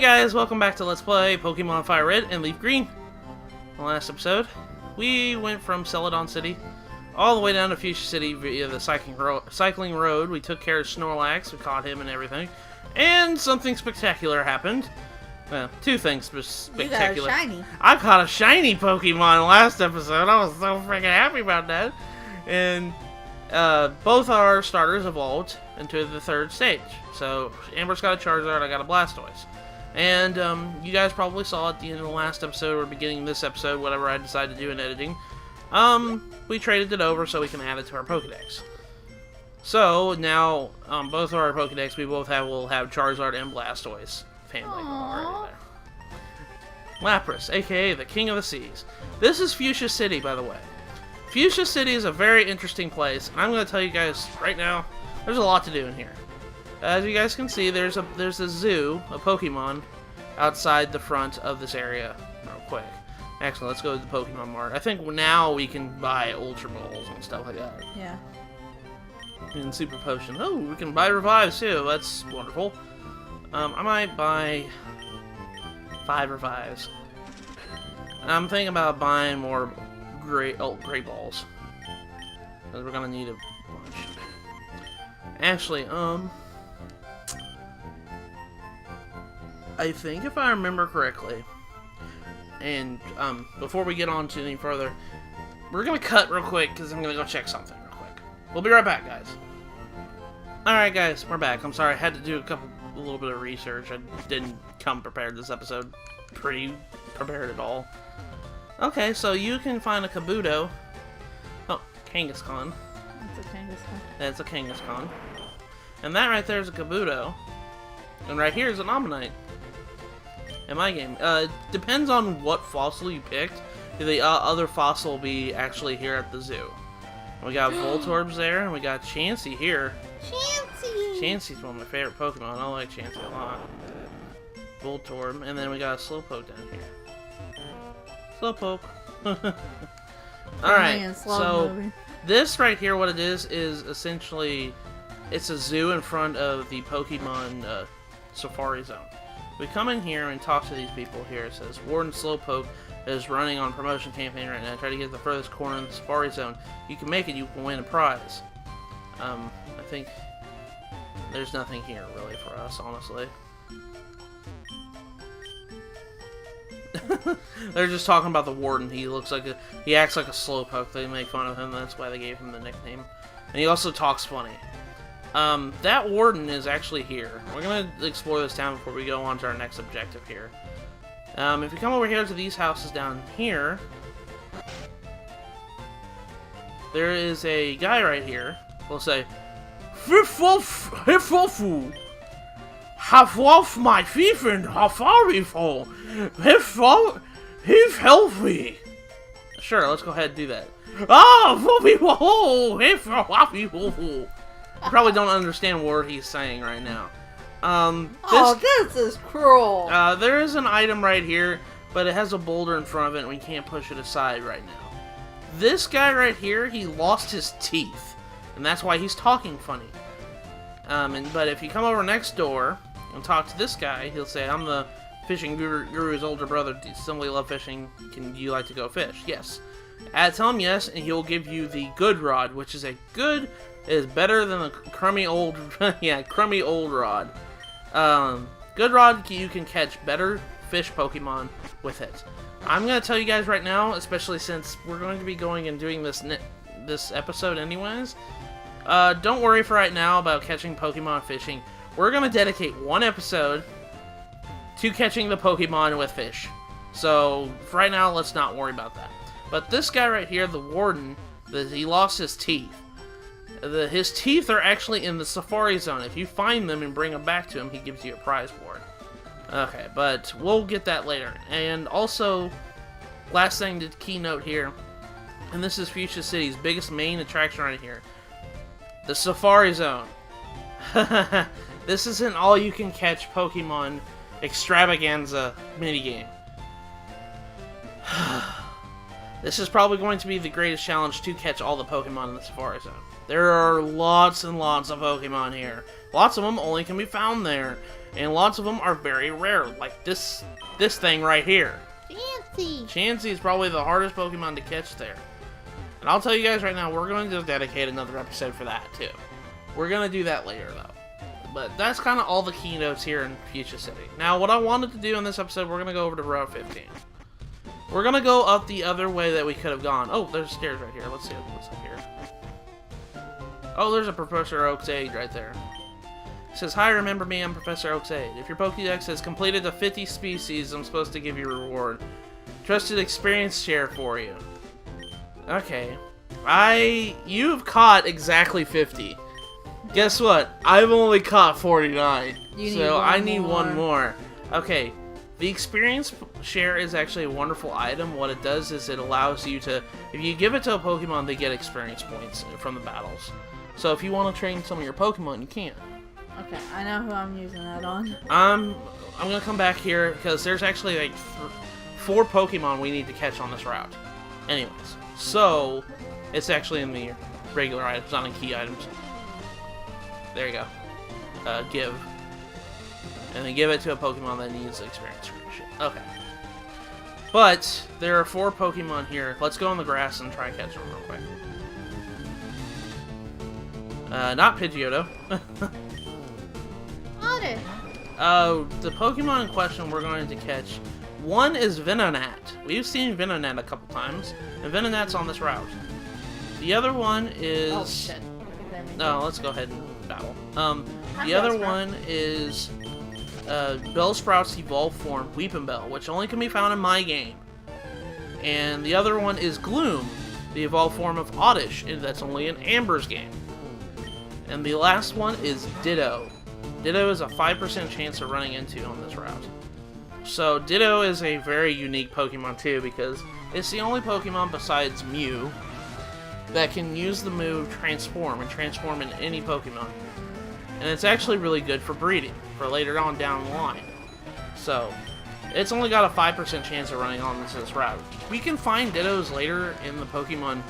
guys, welcome back to Let's Play Pokemon FireRed and LeafGreen. In the last episode, we went from Celadon City all the way down to Fuschia City via the cycling road. We took care of Snorlax, we caught him and everything. And something spectacular happened. Well, two things spectacular. You got a shiny. I caught a shiny Pokemon last episode. I was so freaking happy about that. And both our starters evolved into the third stage. So Amber's got a Charizard, I got a Blastoise. And you guys probably saw at the end of the last episode or beginning of this episode, whatever I decided to do in editing, we traded it over so we can add it to our Pokedex. So now, both of our Pokedex, we both will have Charizard and Blastoise family already there. Lapras, aka the King of the Seas. This is Fuschia City, by the way. Fuschia City is a very interesting place, and I'm going to tell you guys right now, there's a lot to do in here. As you guys can see, there's a zoo, a Pokemon, outside the front of this area. Real quick. Actually, let's go to the Pokemon Mart. I think now we can buy Ultra Balls and stuff like that. Yeah. And Super Potion. Oh, we can buy Revives too. That's wonderful. I might buy 5 Revives. I'm thinking about buying more Great Balls. Because we're gonna need a bunch. Actually, I think if I remember correctly, and before we get on to any further, we're gonna cut real quick because I'm gonna go check something real quick. We'll be right back, guys. Alright guys, we're back. I'm sorry, I had to do a little bit of research. I didn't come prepared this episode. Pretty prepared at all. Okay, so you can find a Kabuto. Oh, Kangaskhan. That's a Kangaskhan. That's a Kangaskhan. And that right there is a Kabuto. And right here is an Ammonite. In my game. Depends on what fossil you picked. The other fossil will be actually here at the zoo. We got Voltorbs there, and we got Chansey here. Chansey! Chansey's one of my favorite Pokemon. I like Chansey a lot. Voltorb, and then we got a Slowpoke down here. Slowpoke. Alright, so this right here, what it is essentially, it's a zoo in front of the Pokemon Safari Zone. We come in here and talk to these people here. It says, Warden Slowpoke is running on a promotion campaign right now. Try to get to the furthest corner of the Safari Zone. You can make it, you can win a prize. I think there's nothing here really for us, honestly. They're just talking about the Warden. He acts like a Slowpoke. They make fun of him. That's why they gave him the nickname. And he also talks funny. That Warden is actually here. We're going to explore this town before we go on to our next objective here. If we come over here to these houses down here, there is a guy right here. We'll say, Hifofu, have off my thief and Hafarifo, Hif healthy. Sure, let's go ahead and do that. You probably don't understand what word he's saying right now. This is cruel. There is an item right here, but it has a boulder in front of it, and we can't push it aside right now. This guy right here, he lost his teeth, and that's why he's talking funny. But if you come over next door and talk to this guy, he'll say, "I'm the fishing guru's older brother. Simply love fishing. Can you like to go fish?" Yes. Tell him yes, and he'll give you the good rod, which is is better than the crummy old, crummy old rod. Good rod, you can catch better fish Pokemon with it. I'm gonna tell you guys right now, especially since we're going to be going and doing this episode anyways. Don't worry for right now about catching Pokemon fishing. We're gonna dedicate one episode to catching the Pokemon with fish. So for right now, let's not worry about that. But this guy right here, the Warden, he lost his teeth. His teeth are actually in the Safari Zone. If you find them and bring them back to him, he gives you a prize for it. Okay, but we'll get that later. And also, last thing to keynote here, and this is Fuschia City's biggest main attraction right here, the Safari Zone. This is an all-you-can-catch Pokemon extravaganza minigame. This is probably going to be the greatest challenge to catch all the Pokemon in the Safari Zone. There are lots and lots of Pokemon here. Lots of them only can be found there. And lots of them are very rare, like this thing right here. Fancy. Chansey is probably the hardest Pokemon to catch there. And I'll tell you guys right now, we're going to dedicate another episode for that, too. We're going to do that later, though. But that's kind of all the keynotes here in Fuschia City. Now, what I wanted to do in this episode, we're going to go over to Route 15. We're going to go up the other way that we could have gone. Oh, there's stairs right here. Let's see what's up here. Oh, there's a Professor Oak's aid right there. It says, "Hi, remember me, I'm Professor Oak's aid. If your Pokédex has completed the 50 species, I'm supposed to give you a reward. Trusted experience share for you." Okay. You've caught exactly 50. Guess what? I've only caught 49. So I need one more. Okay. The experience share is actually a wonderful item. What it does is it allows you to, if you give it to a Pokemon, they get experience points from the battles. So if you want to train some of your Pokemon, you can. Okay, I know who I'm using that on. I'm gonna come back here because there's actually like 4 Pokemon we need to catch on this route. Anyways, so it's actually in the regular items, not in key items. There you go. Give. And then give it to a Pokemon that needs experience. Okay. But there are 4 Pokemon here. Let's go on the grass and try and catch them real quick. Not Pidgeotto. The Pokemon in question we're going to catch. One is Venonat. We've seen Venonat a couple times, and Venonat's on this route. The other one is... Oh, shit. No, let's go ahead and battle. The other one is Bellsprout's evolved form, Weepinbell, which only can be found in my game. And the other one is Gloom, the evolved form of Oddish, and that's only in Amber's game. And the last one is Ditto. Ditto is a 5% chance of running into on this route. So Ditto is a very unique Pokemon too, because it's the only Pokemon besides Mew that can use the move Transform and transform into any Pokemon. And it's actually really good for breeding, for later on down the line. So, it's only got a 5% chance of running on this route. We can find Dittos later in the Pokemon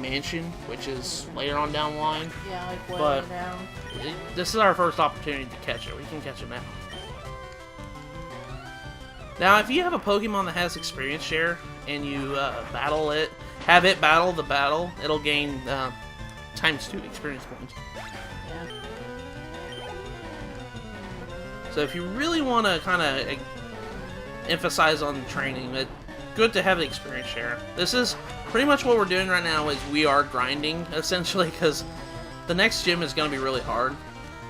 Mansion, which is later on down the line. Yeah, like way but down. This is our first opportunity to catch it. We can catch it now. Now, if you have a Pokemon that has experience share, and you battle it, have it battle the battle, it'll gain ×2 experience points. Yeah. So if you really want to kind of emphasize on training, it's good to have the experience share. This is pretty much what we're doing right now, is we are grinding, essentially, because the next gym is going to be really hard.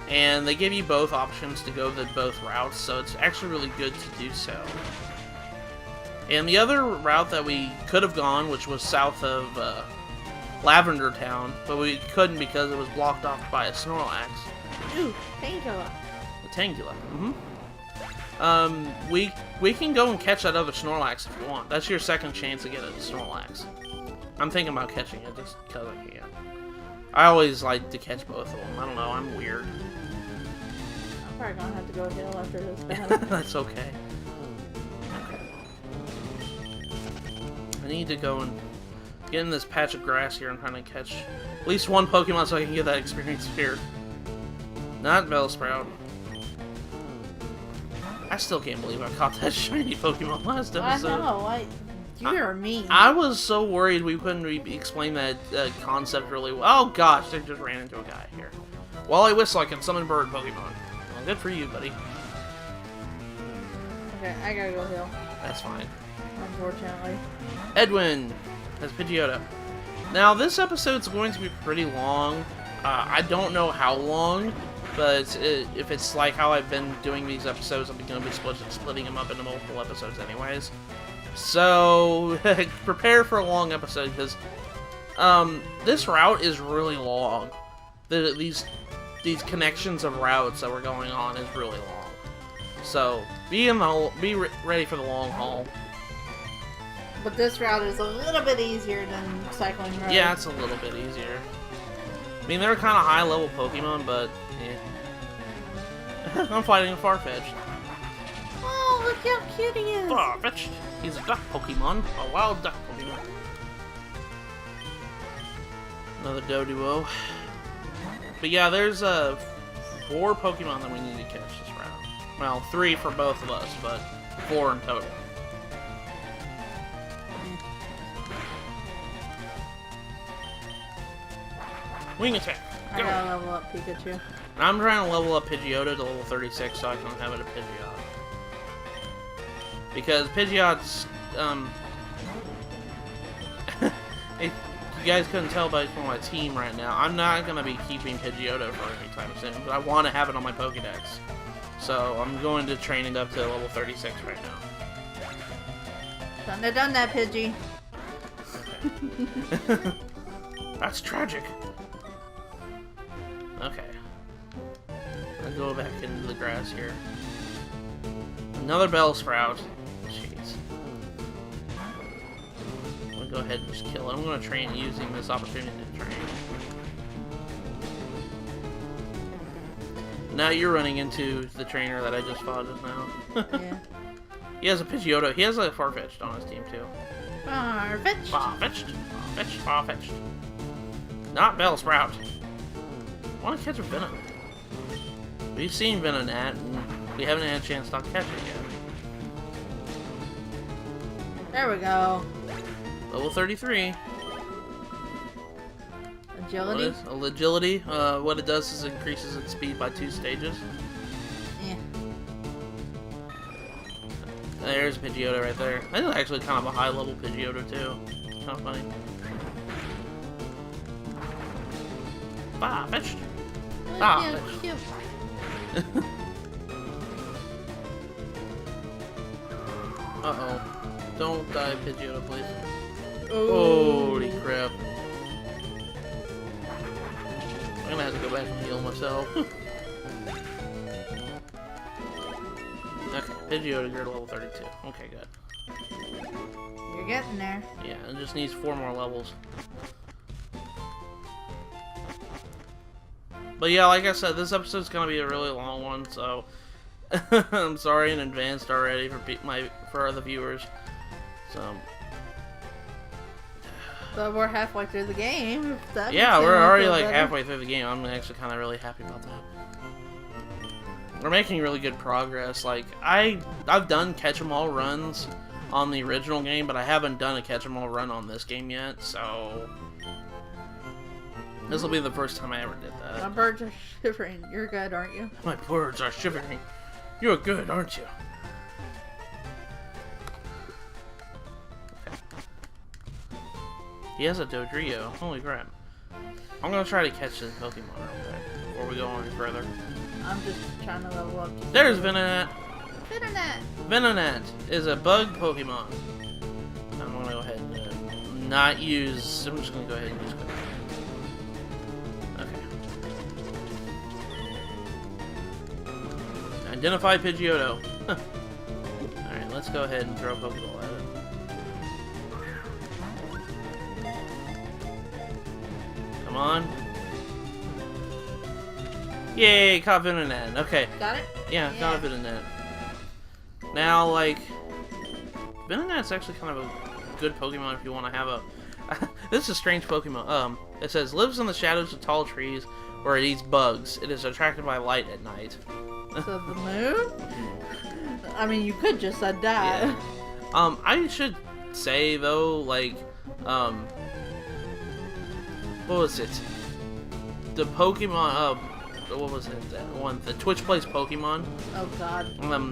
And they give you both options to go both routes, so it's actually really good to do so. And the other route that we could have gone, which was south of Lavender Town, but we couldn't because it was blocked off by a Snorlax. Ooh, Kanto. The Tangela. We can go and catch that other Snorlax if you want. That's your second chance to get a Snorlax. I'm thinking about catching it just because I can. I always like to catch both of them. I don't know, I'm weird. I'm probably gonna have to go hill after this battle. That's okay. I need to go and get in this patch of grass here and try to catch at least one Pokemon so I can get that experience here. Not Bellsprout. I still can't believe I caught that shiny Pokemon last episode. I know, you're mean. I was so worried we couldn't explain that concept really well. Oh gosh, they just ran into a guy here. While I whistle, I can summon bird Pokemon. Well, good for you, buddy. Okay, I gotta go heal. That's fine. Unfortunately. Edwin as Pidgeotto. Now, this episode's going to be pretty long. I don't know how long, but if it's like how I've been doing these episodes, I'm going to be splitting them up into multiple episodes anyways. So, prepare for a long episode, because this route is really long. These connections of routes that we're going on is really long. So, be ready for the long haul. But this route is a little bit easier than Cycling Road. Yeah, it's a little bit easier. I mean, they're kind of high-level Pokemon, but yeah. I'm fighting a Farfetch'd. Oh, look how cute he is! Farfetch'd! He's a duck Pokemon. A wild duck Pokemon. Another Doduo. But yeah, there's 4 Pokemon that we need to catch this round. Well, 3 for both of us, but 4 in total. Wing attack. I Go. gotta level up Pikachu. I'm trying to level up Pidgeotto to level 36 so I can have it a Pidgeot. Because Pidgeot's, if you guys couldn't tell by my team right now, I'm not going to be keeping Pidgeotto for any time soon, but I want to have it on my Pokédex. So I'm going to train it up to level 36 right now. Shouldn't have done that, Pidgey. Okay. That's tragic. Okay. I'll go back into the grass here. Another Bellsprout. Jeez. I'm gonna go ahead and just kill it. I'm gonna train using this opportunity to train. Now you're running into the trainer that I just fought just now. Yeah. He has a Pidgeotto. He has a Farfetch'd on his team too. Farfetch'd. Farfetch'd. Farfetch'd. Farfetch'd. Not Bellsprout. I want to catch a Venonat. We've seen Venonat, and we haven't had a chance to catch it yet. There we go. Level 33. Agility? Agility. What it does is increases its speed by 2 stages. Yeah. There's Pidgeotto right there. That is actually kind of a high level Pidgeotto too. Kind of funny. Farfetch'd. Farfetch'd. Cute. Uh-oh. Don't die, Pidgeotto, please. Ooh. Holy crap. I'm gonna have to go back and heal myself. Okay, Pidgeotto, you're at level 32. Okay, good. You're getting there. Yeah, it just needs 4 more levels. But yeah, like I said, this episode's gonna be a really long one, so I'm sorry in advance already for other viewers. So But we're halfway through the game. yeah, we're already like halfway through the game. I'm actually kind of really happy about that. We're making really good progress. Like I've done catch 'em all runs on the original game, but I haven't done a catch 'em all run on this game yet. So this will be the first time I ever did that. My birds are shivering. You're good, aren't you? My birds are shivering. You're good, aren't you? Okay. He has a Dodrio. Holy crap. I'm gonna try to catch this Pokemon real quick before we go on any further. I'm just trying to level up. There's Venonat. Venonat. Venonat is a bug Pokemon. I'm gonna go ahead and not use. I'm just gonna go ahead and use. Identify Pidgeotto. Alright, let's go ahead and throw a Pokeball at it. Come on. Yay, caught Venonat. Okay. Got it? Yeah, got a Venonat. Now, like, Venonat's actually kind of a good Pokemon if you want to have a... This is a strange Pokemon. It says, lives in the shadows of tall trees where it eats bugs. It is attracted by light at night. So the moon? I mean, you could just said that. Yeah. I should say though, like, what was it? The Pokemon, what was it? That one, the Twitch Plays Pokemon. Oh God.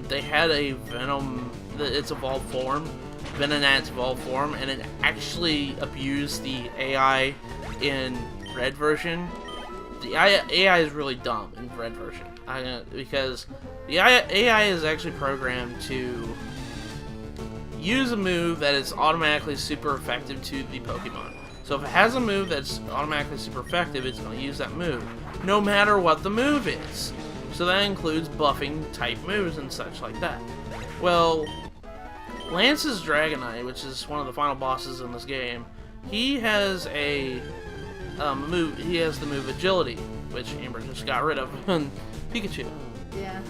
They had a Venom, its evolved form, Venonat's evolved form, and it actually abused the AI in Red version. The AI is really dumb in Red version. Because the AI is actually programmed to use a move that is automatically super effective to the Pokemon. So if it has a move that's automatically super effective, it's going to use that move, no matter what the move is. So that includes buffing type moves and such like that. Well, Lance's Dragonite, which is one of the final bosses in this game, he has a move. He has the move Agility, which Amber just got rid of. Pikachu. Yeah.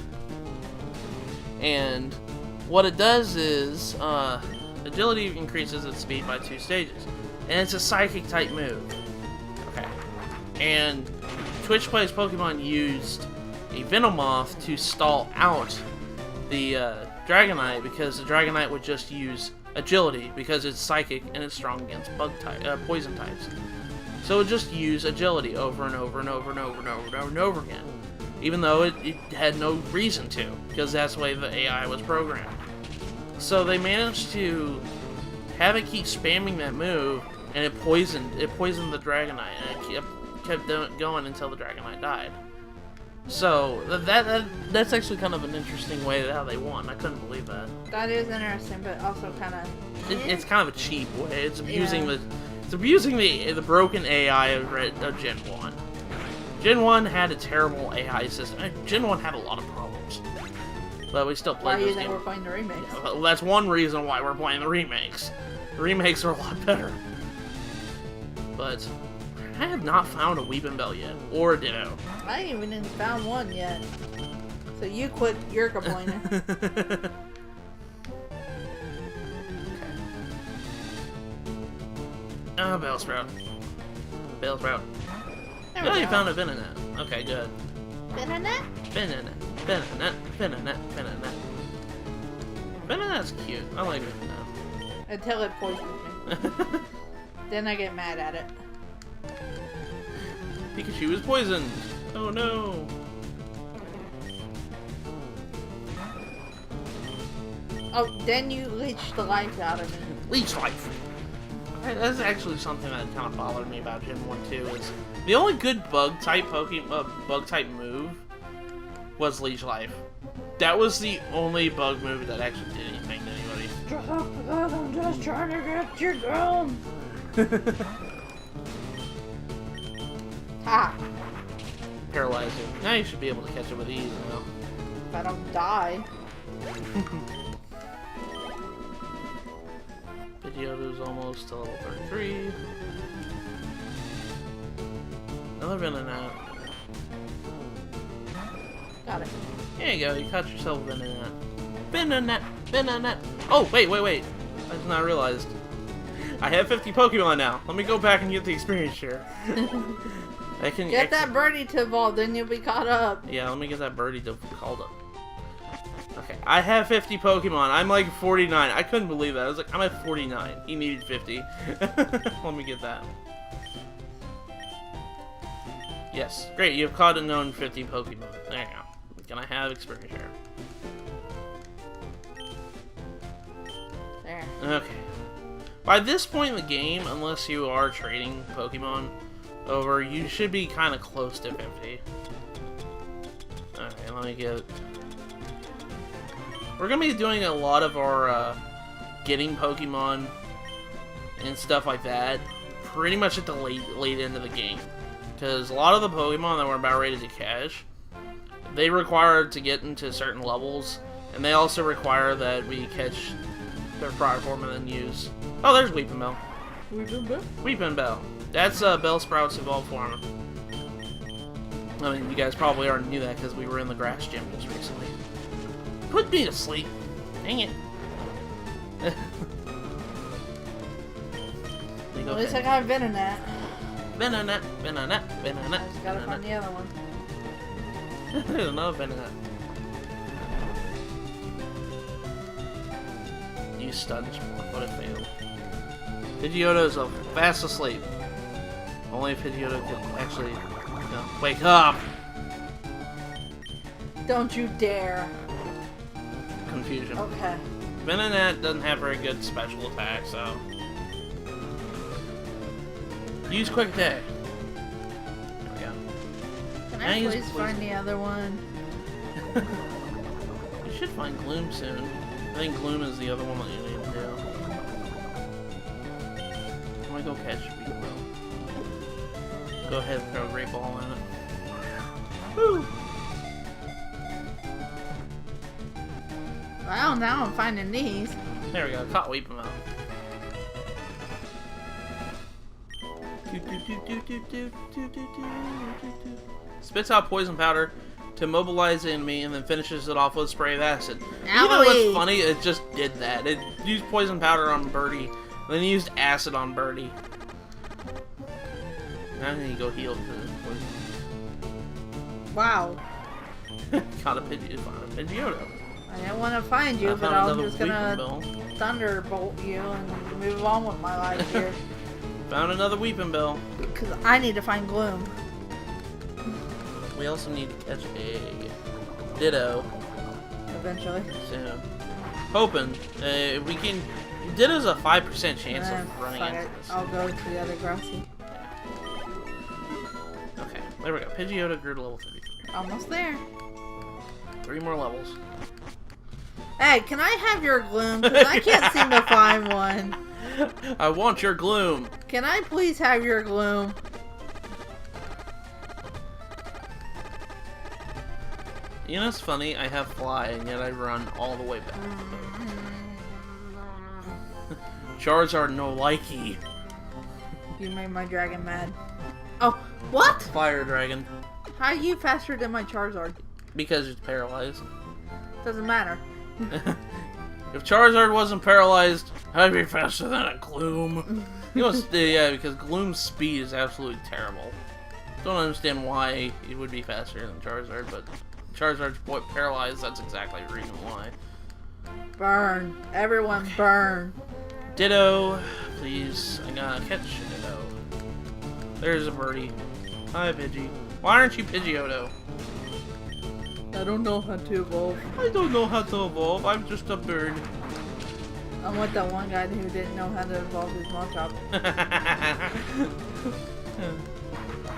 And what it does is Agility increases its speed by 2 stages, and it's a Psychic type move. Okay. And Twitch Plays Pokemon used a Venomoth to stall out the Dragonite, because the Dragonite would just use agility because it's psychic and it's strong against poison types. So it would just use agility over and over and over and over and over and over and over again, even though it had no reason to, because that's the way the AI was programmed. So they managed to have it keep spamming that move, and it poisoned the Dragonite, and it kept going until the Dragonite died. So that's actually kind of an interesting way how they won. I couldn't believe that. That is interesting, but also kind of. It's kind of a cheap way. It's abusing the broken AI of Gen 1. Gen 1 had a terrible AI system. Gen 1 had a lot of problems, but we still played. Why do you think we're playing the remakes? Yeah, well, that's one reason why we're playing the remakes. The remakes are a lot better. But I have not found a Weeping Bell yet, or a Ditto. I ain't even found one yet. So you quit your complaining. Okay. Oh, Bellsprout. Bellsprout. Oh, you found a Venonat. Okay, good. Venonat? Venonat's cute. I like Venonat. Until it poisons me. Then I get mad at it. Pikachu is poisoned. Oh no. Oh, then you leech the life out of me. Leech life. That's actually something that kind of bothered me about Gen 1 too. Is the only good bug type move was Leech Life. That was the only bug move that actually did anything to anybody. Just because I'm just trying to get you down. Ha! Paralyzing. Now you should be able to catch it with ease now. If I don't die. Pidgeotto's almost to level 33. Another Venonat. Got it. There you go, you caught yourself a Venonat. Venonat! Oh, wait. I just not realized. I have 50 Pokemon now. Let me go back and get the experience share. I can get that birdie to evolve, then you'll be caught up. Yeah, let me get that birdie to called up. Okay, I have 50 Pokemon. I'm like 49. I couldn't believe that. I was like, I'm at 49. He needed 50. Let me get that. Yes, great. You have caught and known 50 Pokemon. There you go. Can I have experience share? There. Okay. By this point in the game, unless you are trading Pokemon over, you should be kind of close to 50. Okay, let me get... We're going to be doing a lot of our getting Pokemon and stuff like that pretty much at the late end of the game. Because a lot of the Pokemon that we're about ready to catch, they require to get into certain levels, and they also require that we catch their prior form and then use... Oh, there's Weeping Bell. Weeping Bell. That's Bellsprout's evolved form. I mean, you guys probably already knew that because we were in the grass gym just recently. Put me to sleep. Dang it. At least I got a Venonat. Venonat. I just gotta find the other one. There's another Venonat. You stunned but it failed. Pidgeotto's fast asleep. Only Pidgeotto can actually wake up. Don't you dare. Confusion. Okay. Venonat doesn't have very good special attack, so use Quick Attack. There we go. Can I please find the other one? You should find Gloom soon. I think Gloom is the other one that you need to do. I'm gonna go catch Weeping Bell. Go ahead and throw a Great Ball in it. Woo! Well, now I'm finding these. There we go, caught Weeping Bell. Spits out poison powder to mobilize the enemy and then finishes it off with a spray of acid. You know what's funny? It just did that. It used poison powder on Birdie, and then used acid on Birdie. Now I need to go heal to the poison. Wow. Caught a Pidgeotto. I I didn't want to find you, I but found I'm another just gonna Weeping thunderbolt you and move on with my life here. Found another Weeping Bell. Because I need to find Gloom. We also need to catch a Ditto Eventually. soon. Hoping. If we can... Ditto's a 5% chance of running Fuck into it. this. I'll go to the other grassy. Okay, there we go. Pidgeotto grew to level 33. Almost there. 3 more levels. Hey, can I have your Gloom? Because I can't seem to find one. I want your Gloom. Can I please have your Gloom? You know, it's funny. I have Fly, and yet I run all the way back. Charizard no likey. You made my dragon mad. Oh, what? Fire Dragon. How are you faster than my Charizard? Because it's paralyzed. Doesn't matter. If Charizard wasn't paralyzed, I'd be faster than a Gloom. You know, yeah, because Gloom's speed is absolutely terrible. Don't understand why it would be faster than Charizard, but Charizard's paralyzed, that's exactly the reason why. Burn. Everyone burn. Ditto, please. I gotta catch a Ditto. There's a birdie. Hi, Pidgey. Why aren't you Pidgeotto? I don't know how to evolve. I don't know how to evolve. I'm just a bird. I'm with that one guy who didn't know how to evolve his Machop.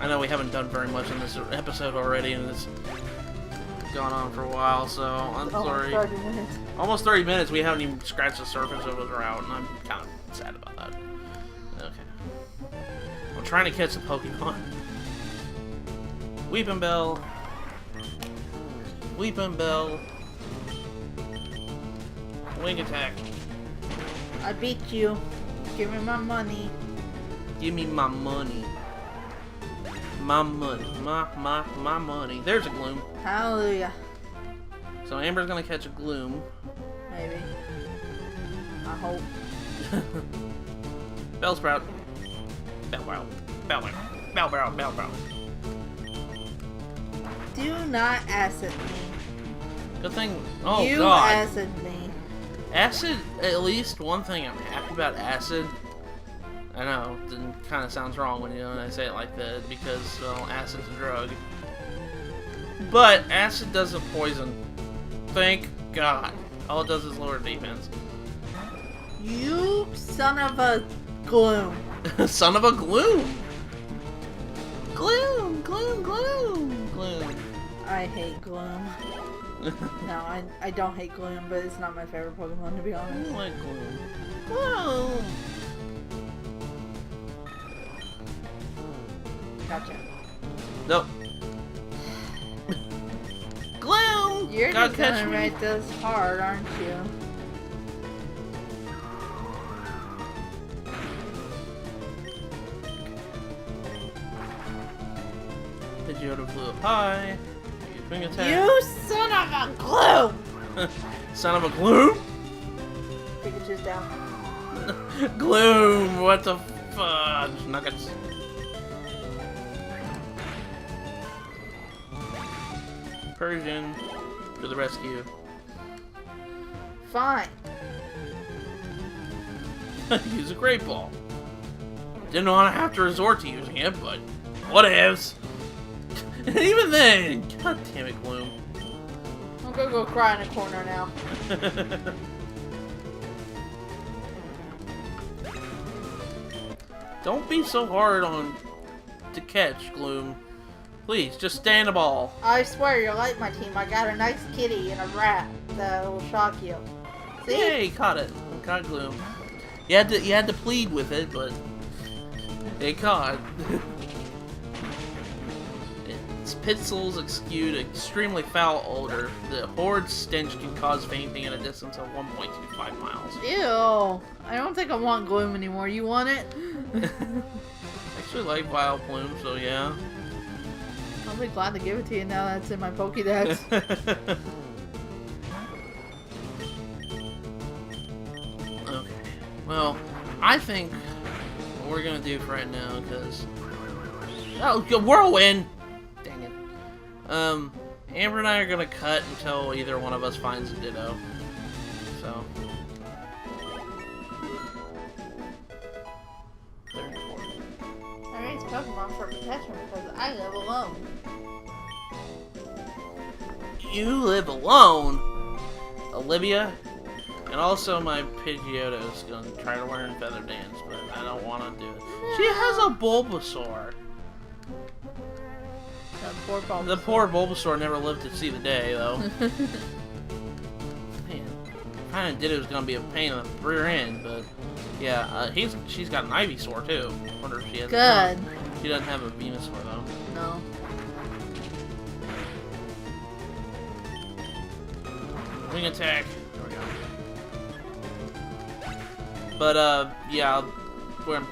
I know we haven't done very much in this episode already, and it's gone on for a while, so I'm sorry. 30 minutes. Almost 30 minutes, we haven't even scratched the surface of his route, and I'm kind of sad about that. Okay. I'm trying to catch a Pokemon. Weeping Bell. Weeping Bell. Wing attack. I beat you. Give me my money. Give me my money. My money. My money. There's a Gloom. Hallelujah. So Amber's gonna catch a Gloom. Maybe. I hope. Bellsprout. Bellsprout. Bellsprout. Bellsprout. Bellsprout. Do not acid me. Good thing. Oh you God. Acid me. Acid. At least one thing I'm happy about acid. I know, it kind of sounds wrong when I say it like that because well, acid's a drug. But acid doesn't poison. Thank God. All it does is lower defense. You son of a Gloom. Son of a Gloom. Gloom, gloom, gloom, gloom. I hate Gloom. No, I don't hate Gloom, but it's not my favorite Pokemon to be I honest. don't like gloom. Gloom. Gotcha. Nope. Gloom. You're God just catch gonna me. make this hard, aren't you? Pidgeotto flew up high. Swing attack. You son of a Gloom! Son of a Gloom? Pikachu's down. Gloom, what the fudge? Nuggets. Persian to the rescue. Fine. Use a Great Ball. Didn't want to have to resort to using it, but whatevs. And even then, god damn it, Gloom. I'm gonna go cry in a corner now. Don't be so hard on to catch, Gloom. Please, just stay in the ball. I swear, you're like my team. I got a nice kitty and a rat that will shock you. See? Yay, caught it. Caught Gloom. You had to plead with it, but it caught. Its pixels exude extremely foul odor. The horrid stench can cause fainting at a distance of 1.25 miles. Ew. I don't think I want Gloom anymore. You want it? I actually like Vileplume, so yeah. I'll be glad to give it to you now that it's in my Pokédex. Okay. Well, I think what we're gonna do for right now, because... Oh, Whirlwind! Dang it. Amber and I are gonna cut until either one of us finds a Ditto. So. 34. I raised Pokemon for protection because I live alone. You live alone, Olivia? And also my Pidgeotto's gonna try to learn Feather Dance, but I don't want to do it. She has a Bulbasaur. The poor Bulbasaur never lived to see the day, though. Man, kind of Ditto's gonna be a pain in the rear end, but yeah, she's got an Ivysaur too. Wonder if she has. Good. She doesn't have a Venusaur though. No. Wing attack. There we go. But yeah, I'm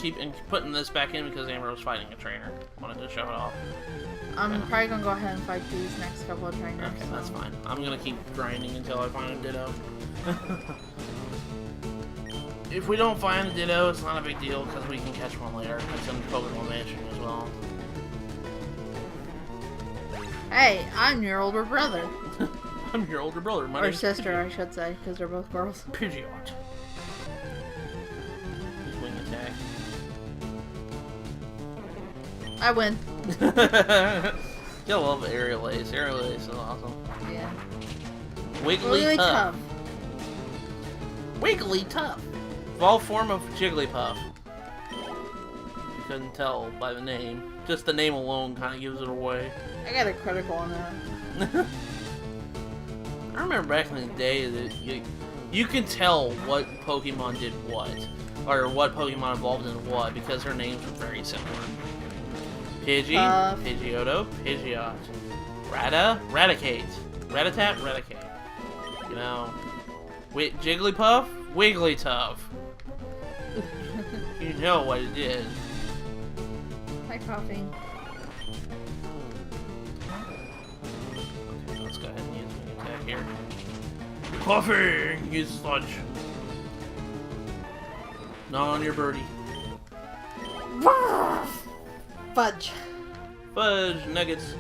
putting this back in because Amber was fighting a trainer. Wanted to show it off. I'm probably gonna go ahead and fight these next couple of trainers. Okay, that's fine. I'm gonna keep grinding until I find a Ditto. If we don't find a Ditto, it's not a big deal because we can catch one later. It's in Pokemon Mansion as well. Hey, I'm your older brother. I'm your older brother. My or name's sister, Pidgeot. I should say, because they're both girls. Pidgeot. Wing attack. I win. You'll love Aerial Ace. Aerial Ace is awesome. Yeah. Wigglytuff. Wigglytuff. Evolved form of Jigglypuff. You couldn't tell by the name. Just the name alone kind of gives it away. I got a critical on that. I remember back in the day that you can tell what Pokemon did what. Or what Pokemon evolved into what because their names were very similar. Pidgey, Pidgeotto, Pidgeot. Raticate. Rattata, Raticate. You know. Jigglypuff, Wigglytuff. You know what it did. Hi, Coffee. Okay, let's go ahead and use Wing Attack here. Coffee! Use Sludge. Not on your birdie. Fudge. Fudge nuggets.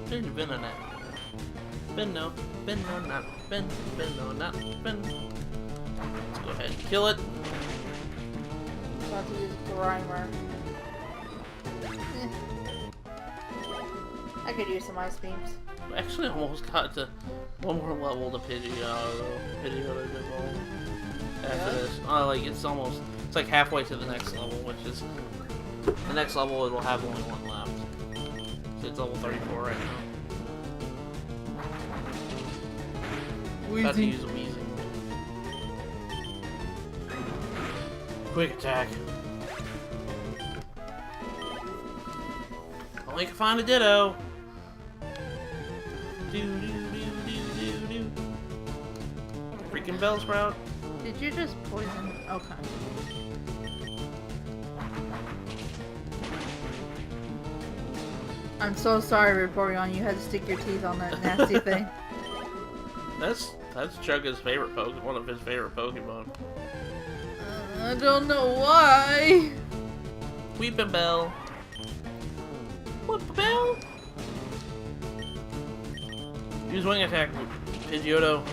There's a bin on that. Bin no. Bin no not. Bin no not. Bin. Let's go ahead and kill it. About to use Grimer. I could use some ice beams. Actually, almost got to one more level to Pidgeotto. After this. Like it's like halfway to the next level, which is the next level. It'll have only one left. So it's level 34 right now. About to use a Weezing. Quick attack. Only can find a Ditto. Do do do do do do. Freaking Bellsprout. Did you just poison? Okay. I'm so sorry, Vaporeon. You had to stick your teeth on that nasty thing. That's Chugga's favorite Pokemon. One of his favorite Pokemon. I don't know why. Weepin' Bell. Weepin' Bell. Use Wing Attack, Pidgeotto.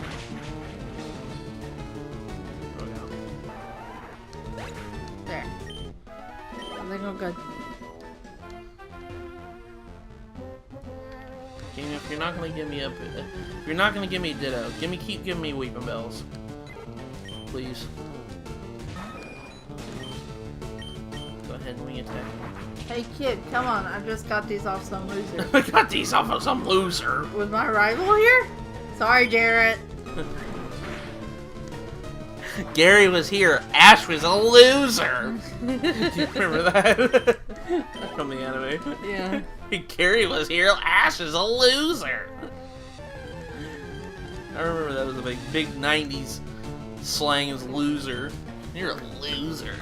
There. I think I'm good. Game, if you're not gonna give me a Ditto, keep giving me Weepin' Bells, please. Go ahead and Wing Attack. Hey kid, come on! I just got these off some loser. I got these off of some loser. Was my rival here? Sorry, Jarrett. Gary was here. Ash was a loser. Do you remember that from the anime? Yeah. Gary was here. Ash is a loser. I remember that was a big 90s slang as loser. You're a loser.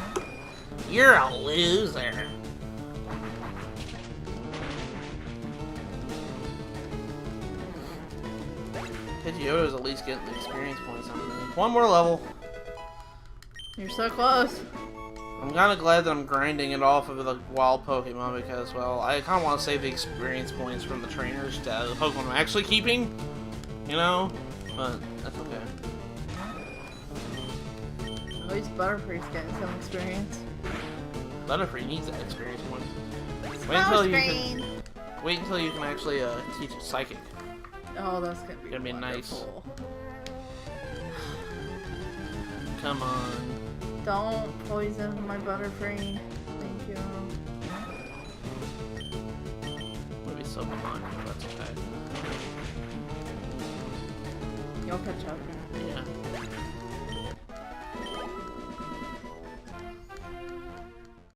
You're a loser. Pidgeotto's at least getting the experience points on me. One more level. You're so close. I'm kind of glad that I'm grinding it off of the wild Pokemon because, well, I kind of want to save the experience points from the trainers to the Pokemon I'm actually keeping, you know? But that's okay. At least Butterfree's getting some experience. Butterfree needs that experience point. Wait until you can actually teach it Psychic. Oh, that's gonna be nice. wonderful. Come on. Don't poison my Butterfree. Thank you. Maybe so behind, but that's okay. You'll catch up. Yeah.